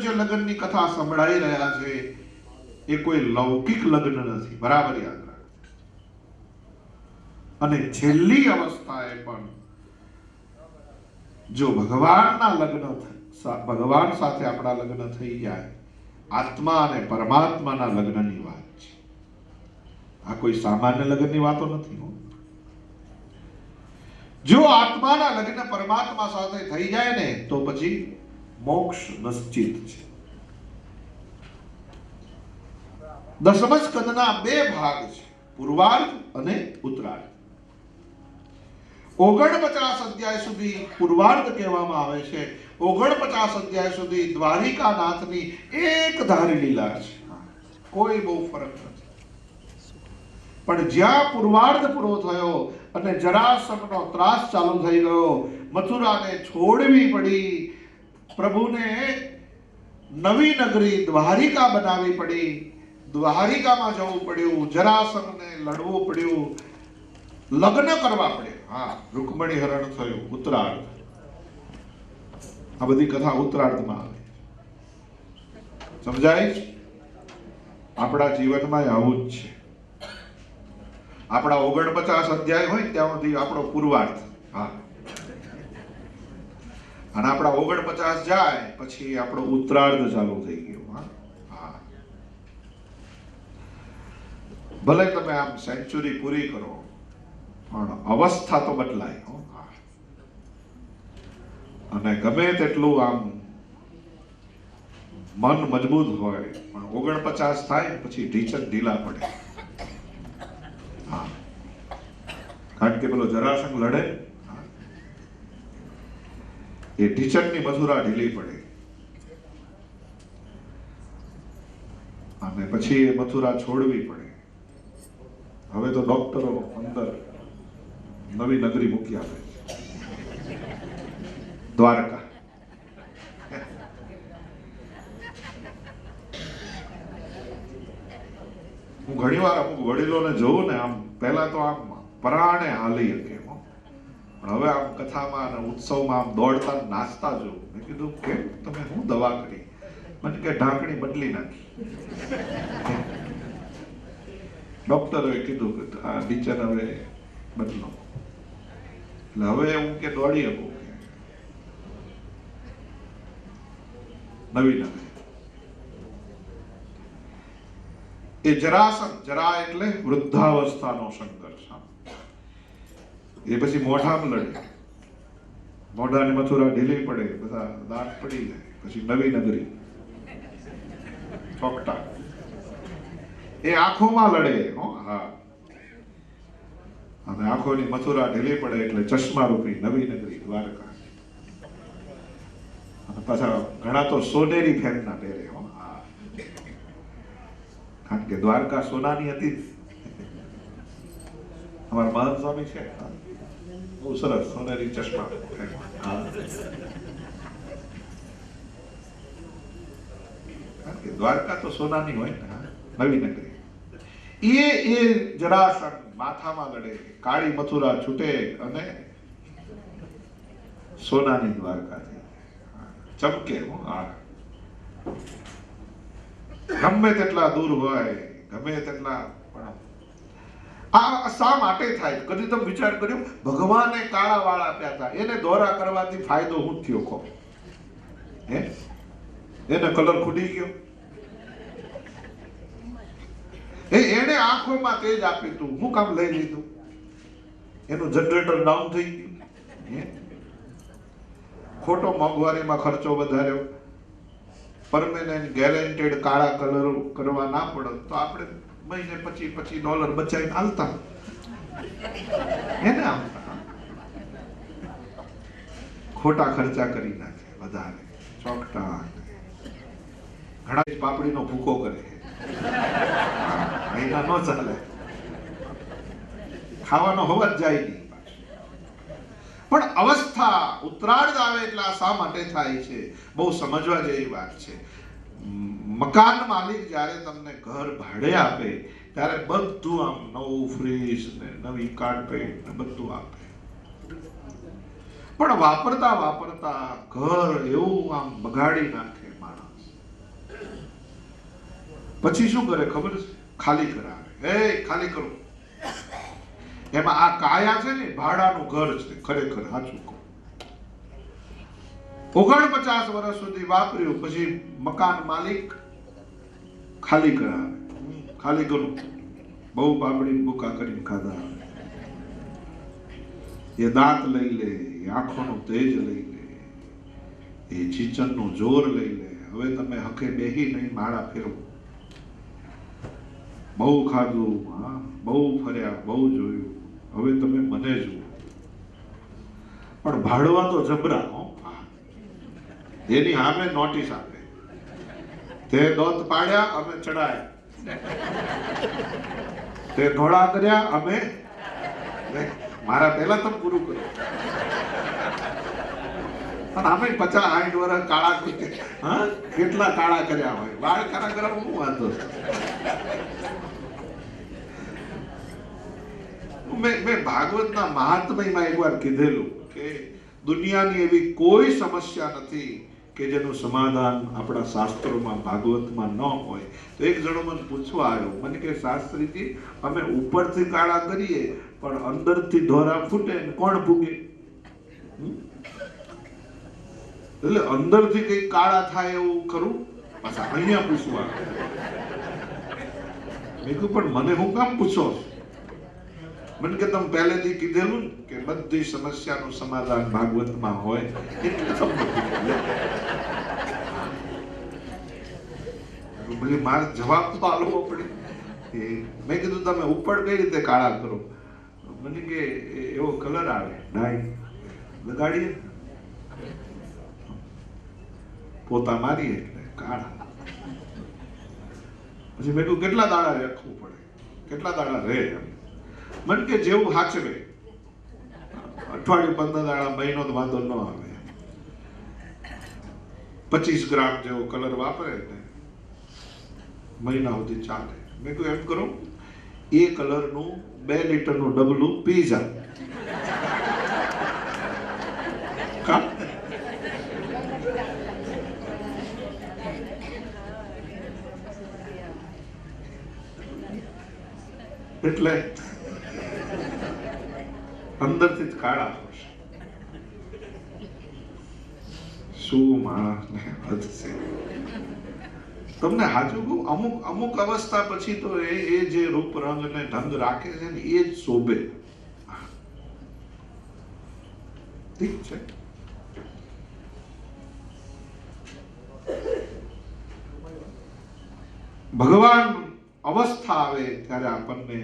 જે લગ્નની કથા સંભળાઈ રહ્યા છે એ કોઈ લૌકિક લગ્ન નથી, બરાબર યાદ રાખો. અને છેલ્લી અવસ્થાએ પણ જો ભગવાનના લગ્ન, ભગવાન સાથે આપણા લગ્ન થઈ જાય, આત્મા અને પરમાત્માના લગ્નની વાત છે. આ કોઈ સામાન્ય લગ્નની વાતો નથી. જો આત્માના લગ્ન પરમાત્મા સાથે થઈ જાય ને તો પછી મોક્ષ નિશ્ચિત છે. દસમ સ્કંદના બે ભાગ છે, પૂર્વાર્ધ અને ઉત્તરાર્ધ. 49 અધ્યાય સુધી પૂર્વાર્ધ કહેવામાં આવે છે. 49 અધ્યાય સુધી દ્વારિકાનાથની એક ધારી લીલા છે, કોઈ બહુ ફરક નથી. પણ જ્યાં પૂર્વાર્ધ પૂરો થયો અને જરાસંઘનો ત્રાસ ચાલુ થઈ ગયો, મથુરાને છોડવી પડી, પ્રભુને નવી નગરી દ્વારિકા બનાવવી પડી, દ્વારિકામાં જવું પડ્યું, જરાસંઘને લડવું પડ્યું, લગ્ન કરવા પડે. હા, રૂકમણી હરણ થયું, ઉત્તરાર્ધ. આ બધી કથા ઉત્તરાર્ધમાં આવે. સમજાય છે? આપણા જીવનમાં આવું જ છે. આપણા 49 અધ્યાય હોય ત્યાં સુધી આપણો પૂર્વાર્ધ. હા, અને આપણા 49 જાય પછી આપણો ઉત્તરાર્ધ ચાલુ થઈ ગયો. હા, ભલે તમે આમ સેન્ચુરી પૂરી કરો પણ અવસ્થા તો બદલાય. અને ગમે તેટલું આમ મન મજબૂત હોય પણ 49 થાય પછી ઢીચક ઢીલા પડે. હા, કારણ કે પેલો જરાસંઘ લડે, એ ઢીચકની મથુરા ઢીલી પડે અને પછી એ મથુરા છોડવી પડે. હવે તો ડોક્ટરો અંદર નવી નગરી મૂકી આપે, દ્વારકા. હું ઘણી વાર અમુક વડીલોને જોઉં ને, આમ પહેલા તો આમ પરાણે હાલી શકે, પણ હવે આમ કથામાં અને ઉત્સવમાં આમ દોડતા નાચતા જોઉં. મેં કીધું કેમ, તમે શું દવા કરી? મને કે ઢાંકણી બદલી નાખી. ડોક્ટરોએ કીધું કે આ ટીચર હવે બદલો. એટલે હવે હું કે દોડી શકું નવી નવી. એ જરાસંઘ, જરા એટલે વૃદ્ધાવસ્થાનો સંઘર્ષ. એ પછી મોઢામાં લડે, મોઢાની મથુરા ઢીલી પડે, બધા દાંત પડી જાય, પછી નવી નગરી ચોકટા. એ આંખોમાં લડે. હા, અને આંખોની મથુરા ઢીલી પડે એટલે ચશ્મા રૂપી નવી નગરી દ્વારકા. અને પાછા ઘણા તો સોનેરી ફેરના પહેરે. હા, કારણ કે દ્વારકા સોનાની હતી. અમારા મહંત સ્વામી છે, બહુ સરસ સોનેરી ચશ્મા. કારણ કે દ્વારકા તો સોનાની હોય ને, નવી નગરી. એ જરાસંઘ માથામાં લડે, કાળી મથુરા છૂટે અને સોનાની દ્વારકા ચમકે. ગમે તેટલા દૂર હોય, ગમે તેટલા, પણ આ શા માટે થાય? કદી તમે વિચાર કર્યો? ભગવાને કાળા વાળ આપ્યા હતા, એને દોરા કરવાથી ફાયદો શું થયો? કહો, એને કલર ખૂટી ગયો? એને આંખોમાં તેજ આપ્યું તું, હું કામ લઈ લીધું? એનું જનરેટર ડાઉન થઈ ગયું. ખોટો મોંઘવારીમાં ખર્ચો વધાર્યો. પરમેનન્ટ ગેરંટેડ કાળા કલર કરવા ના પડે તો આપણે મહિને $25 બચાવીને હાલતા. એને ખોટા ખર્ચા કરી નાખે વધારે, ચોકટા. ઘણા પાપડીનો ભૂકો કરે, મહિના ન ચાલે, ખાવાનો હોવા જ જાય નહીં. પણ અવસ્થા ઉત્તરાર્ધ આવે એટલે આ શા માટે થાય છે? બહુ સમજવા જેવી વાત છે. મકાન માલિક જ્યારે તમને ઘર ભાડે આપે ત્યારે બધું આમ નવું ફ્રીજ ને નવી કાર્પેટ ને બધું આપે, પણ વાપરતા વાપરતા ઘર એવું આમ બગાડી નાખે માણસ. પછી શું કરે ખબર છે? ખાલી કરાવે. ખાલી કરો. એમાં આ કાયા છે ને ભાડાનું ઘર છે. ખરેખર સાચું કહું, 49 વર્ષ સુધી વાપર્યું, પછી મકાન માલિક ખાલી કરાવે. ખાલી કરું, બહુ બાબડી ભૂકા કરીને ખાધા. એ દાંત લઈ લે, આંખોનું તેજ લઈ લે, એ ચીચનનું જોર લઈ લે. હવે તમે હકે બેહી નહીં, માળા ફેરવો. બહુ ખાધું, હા, બહુ ફર્યા, બહુ જોયું, હવે તમે મને જુઓ. પણ ભાડવા તો જબરા હો. એની સામે નોટિસ આપે, તે દોત પાડ્યા, અમે ચડાયા. તે ધોળા કર્યા, અમે મારા પહેલા તમે પૂરું કરો. અને અમે 50-60 વર્ષ કાળા કર્યા. હા, કેટલા કાળા કર્યા હોય. વાળ કાળા કરવા શું વાંધો? મેં ભાગવતના મહાત્મ્યમાં એકવાર કીધેલું કે દુનિયાની એવી કોઈ સમસ્યા નથી કે જેનું સમાધાન આપણા શાસ્ત્રોમાં ભાગવતમાં ન હોય. તો એક જણો મને પૂછવા આવ્યો, મને કે શાસ્ત્રીજી, અમે ઉપરથી કાળા કરીએ પણ અંદરથી ધોરા ફૂટે ને કોણ ભૂગે? એટલે અંદરથી કઈ કાળા થાય એવું ખરું? પાછા અહીંયા પૂછવા. મેં કહ્યું પણ મને હું કામ પૂછો? મને કે તમે પહેલેથી કીધેલું કે બધી સમસ્યાનું સમાધાન ભાગવતમાં હોય, એટલે તમને મારે જવાબ તો આલવો પડે. મેં કીધું તમે ઉપર કઈ રીતે કાળા કરો? મને કે એવો કલર આવે, ડાય લગાડીએ, પોતા મારીએ એટલે કાળા. પછી મેં કહ્યું કેટલા દાડા રાખવું પડે, કેટલા દાડા રહે? મને કે જેવું હાચવે, અઠવાડિયું 15 દાડા, મહિનો તો વાંધો ન આવે. 25 ગ્રામ જેવો કલર વાપરે ને મહિના સુધી ચાલે. મેં કહ્યું એમ કરો, એ કલરનું 2 લીટરનું ડબલું પી જાવ. એટલે અંદરથી જ કાળા હશે. શું માણસને હદ છે. તમને હાજુ કહું, અમુક અવસ્થા પછી તો એ જે રૂપ રંગ ને ઢંગ રાખે છે ને એ જ શોભે. ઠીક છે. ભગવાન અવસ્થા આવે ત્યારે આપણને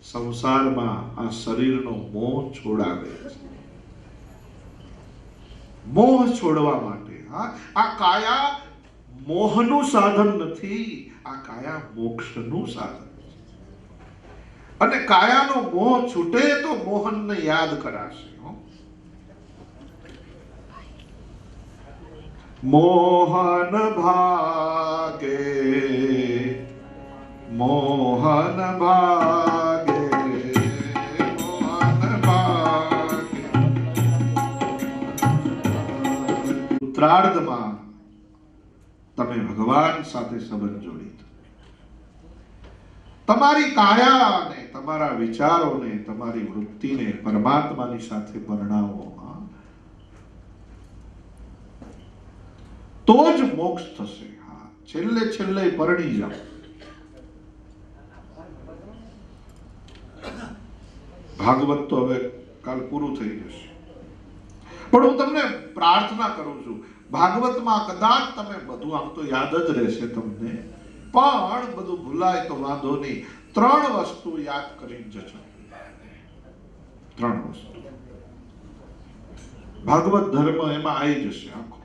સંસારમાં આ શરીરનો મોહ છોડાવે છે. મોહ છોડવા માટે. હા, આ કાયા મોહનું સાધન નથી, આ કાયા મોક્ષનું સાધન છે. અને કાયાનો મોહ છૂટે તો મોહનને યાદ કરાશે. મોહન ભાગે, મોહન ભાગે, મોહન ભાગે. ઉત્તરાર્ધમાં તમે ભગવાન સાથે સંબંધ જોડી દો. તમારી કાયાને, તમારા વિચારોને, તમારી વૃત્તિને પરમાત્માની સાથે પરણાવો. તો જ મોક્ષ થશે. હા, છેલ્લે પરણી જાઓ. ભાગવત તો હવે કાલ પૂરું થઈ જશે, પણ હું તમને પ્રાર્થના કરું છું, ભાગવતમાં કદાચ તમે બધું, આમ તો યાદ જ રહેશે તમને, પણ બધું ભૂલાય તો વાંધો નહીં. 3 વસ્તુ યાદ કરીને જજો. 3 વસ્તુ ભાગવત ધર્મ એમાં આવી જશે આખો.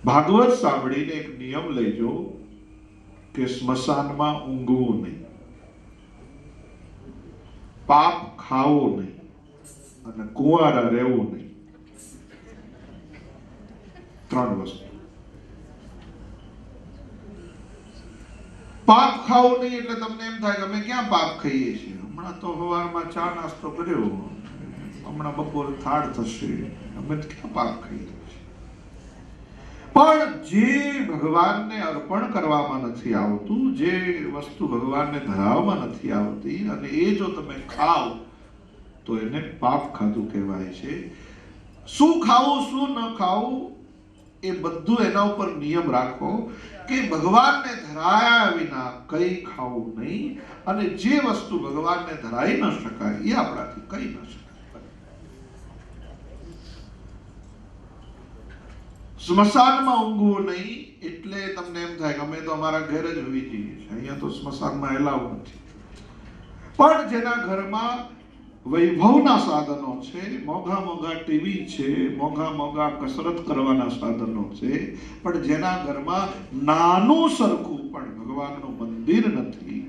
ભાગવત સાંભળીને એક નિયમ લેજો કે સ્મશાનમાં ઊંઘવું નહીં, પાપ ખાવો નહીં, અને કુંવારા રહેવું નહીં. 3 વસ્તુ. પાપ ખાવું નહીં એટલે તમને એમ થાય કે અમે ક્યાં પાપ ખાઈએ છીએ? હમણાં તો સવારમાં ચા નાસ્તો કર્યો, હમણાં બપોરે થાળ થશે, અમે ક્યાં પાપ ખાઈએ છીએ? પણ જે ભગવાનને અર્પણ કરવામાં નથી આવતું, જે વસ્તુ ભગવાનને ધરાવવામાં નથી આવતી, અને એ જો તમે ખાવ તો એને પાપ ખાધું કહેવાય છે. શું ખાવું શું ન ખાવું એ બધું એના ઉપર નિયમ રાખો કે ભગવાનને ધરાયા વિના કંઈ ખાવું નહીં, અને જે વસ્તુ ભગવાનને ધરાઈ ન શકાય એ આપણાથી કહી ન શકાય. સ્મશાનમાં ઊંઘવું નહીં એટલે તમને એમ થાય કે અમે તો અમારા ઘરે જ હોવી જઈએ છીએ, અહીંયા તો સ્મશાનમાં એલાવ નથી. પણ જેના ઘરમાં વૈભવના સાધનો છે, મોંઘા મોંઘા ટીવી છે, મોંઘા મોંઘા કસરત કરવાના સાધનો છે, પણ જેના ઘરમાં નાનું સરખું પણ ભગવાનનું મંદિર નથી,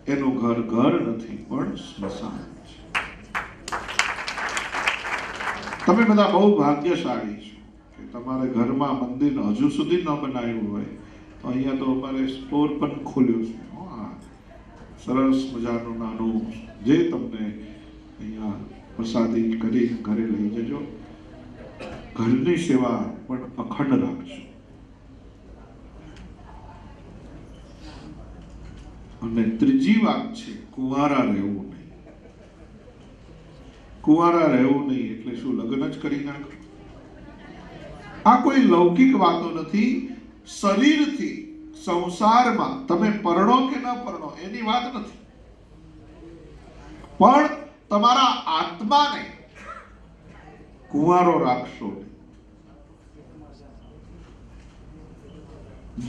એનું ઘર ઘર નથી પણ સ્મશાન છે. તમે બધા બહુ ભાગ્યશાળી છો કે તમારે ઘરમાં મંદિર હજુ સુધી ન બનાવ્યું હોય તો અહીંયા તો અમારે સ્ટોર પણ ખોલ્યો છે. સરસ મજાનું નાનું જે તમને અહીંયા પ્રસાદી કરી ઘરે લઈ જજો. ઘરની સેવા પણ અખંડ રાખજો. અને ત્રીજી વાત છે કુંવારા રહેવું નહીં. કુંવારા રહેવું નહીં એટલે શું લગ્ન જ કરી નાખો? આ કોઈ લૌકિક વાતો નથી. શરીરથી સંસારમાં તમે પરણો કે ન પરણો એની વાત નથી, પણ તમારા આત્માને કુંવારો રાખશો.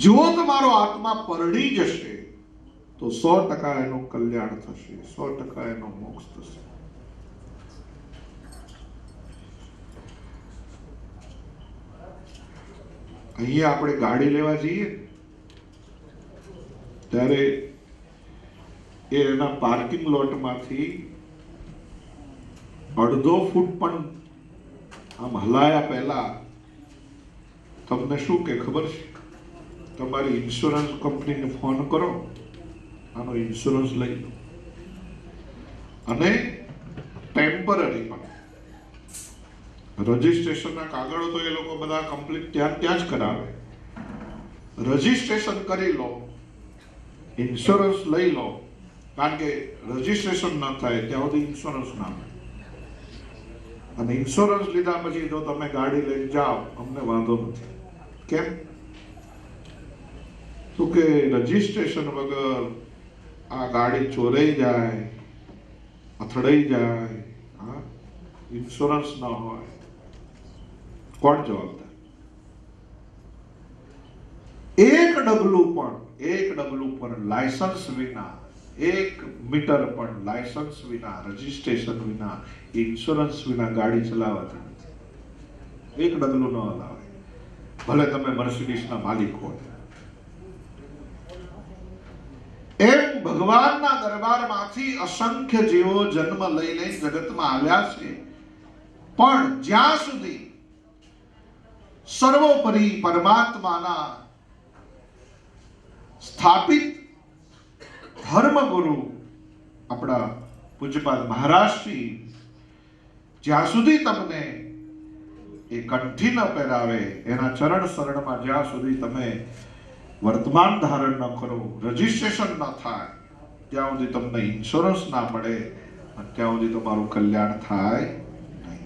જો તમારો આત્મા પરણી જશે તો 100% એનું કલ્યાણ થશે, 100% એનો મોક્ષ થશે. અહીંયા આપણે ગાડી લેવા જઈએ ત્યારે એના પાર્કિંગ લોટમાંથી અડધો ફૂટ પણ આમ હલાયા પહેલા તમને શું કે ખબર છે? તમારી ઇન્સ્યોરન્સ કંપનીને ફોન કરો, આનો ઇન્સ્યોરન્સ લઈ લો, અને ટેમ્પરરી પણ રજીસ્ટ્રેશનના કાગળો તો એ લોકો બધા કમ્પ્લીટ ત્યાં જ કરાવે. રજીસ્ટ્રેશન કરી લો, ઇન્સ્યોરન્સ લઈ લો, કારણ કે રજીસ્ટ્રેશન ન થાય ત્યાં સુધી ઇન્સ્યોરન્સ ના મળે. અને ઇન્સ્યોરન્સ લીધા પછી જો તમે ગાડી લઈને જાઓ અમને વાંધો નથી. કેમ? તો કે રજીસ્ટ્રેશન વગર આ ગાડી ચોરાઈ જાય, અથડાઈ જાય, ઇન્સ્યોરન્સ ના હોય, કોણ જવાબદાર? એક ડગલું પણ લાયસન્સ વિના, 1 મીટર પણ લાયસન્સ વિના, રજીસ્ટ્રેશન વિના, ઇન્સ્યોરન્સ વિના ગાડી ચલાવવાતી નથી. એક ડગલું ન હલાવે, ભલે તમે મર્સિડીઝના માલિક હોય. એમ ભગવાનના દરબારમાંથી અસંખ્ય જીવો જન્મ લઈ લઈ જગતમાં આવ્યા છે, પણ જ્યાં સુધી સર્વોપરી પરમાત્માના સ્થાપિત ધર્મગુરુ આપણા પૂજ્યપાદ મહારાજશ્રી જ્યાં સુધી તમને એ કંઠી ન પહેરાવે, એના ચરણ શરણમાં જ્યાં સુધી તમે વર્તમાન ધારણ ન કરો, રજીસ્ટ્રેશન ન થાય, ત્યાં સુધી તમને ઇન્સ્યોરન્સ ના મળે, અને ત્યાં સુધી તમારું કલ્યાણ થાય નહીં.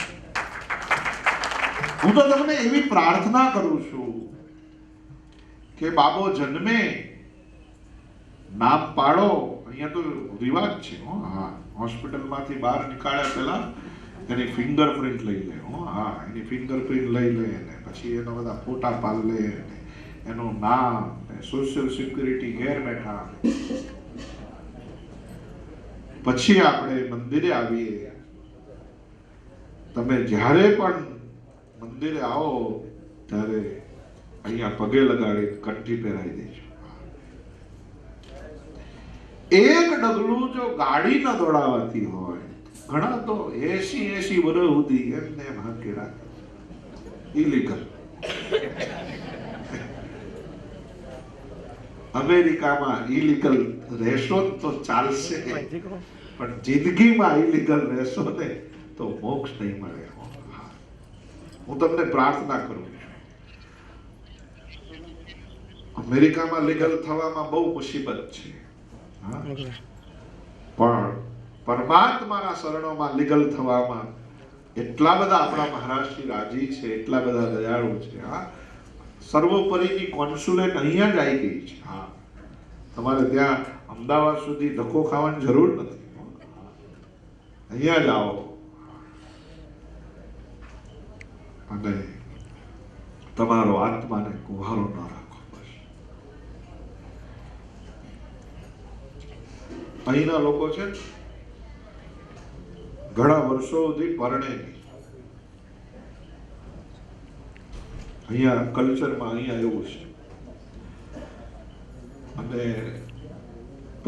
હું તો તમને એવી પ્રાર્થના કરું છું કે બાબો જન્મે નામ પાડો. અહીંયા તો રિવાજ છે, હા, હોસ્પિટલમાંથી બહાર નીકાળ્યા પહેલા એની ફિંગરપ્રિન્ટ લઈ લે. હા, એની ફિંગરપ્રિન્ટ લઈ લે ને પછી એના બધા ફોટા પાડ લે, એનું નામ, સોશિયલ સિક્યુરિટી ઘેર બેઠા. પછી આપણે મંદિરે આવીએ. તમે જ્યારે પણ મંદિરે આવો ત્યારે અહીંયા પગે લગાડી કંઠી પહેરાવી દેજો. એક ડગલું જો ગાડી ન દોડાવાતી હોય, ઘણા તો 80 વર્ષ સુધી એમને એમ હાંકી રાખે, ઇલીગલ. અમેરિકામાં ઇલીગલ રહેશો તો ચાલશે, પણ જિંદગીમાં ઇલીગલ રહેશો ને તો મોક્ષ નહીં મળે. હું તમને પ્રાર્થના કરું છું અમેરિકામાં લીગલ થવામાં બહુ મુસીબત છે, હા, પણ પરમાત્માના શરણોમાં લીગલ થવામાં એટલા બધા આપણા મહારાજશ્રી રાજી છે, એટલા બધા દયાળુ છે, હા. સર્વોપરીની કોન્સ્યુલેટ અહીંયા જ આવી ગઈ છે, હા. તમારે ત્યાં અમદાવાદ સુધી ધક્કો ખાવાની જરૂર નથી, અહીંયા જ આવો અને તમારો આત્માને કુહારો ન રાખો. બસ અહીંના લોકો છે ઘણા વર્ષો સુધી પરણે નહીં. અહીંયા કલ્ચરમાં અહીંયા એવું છે અને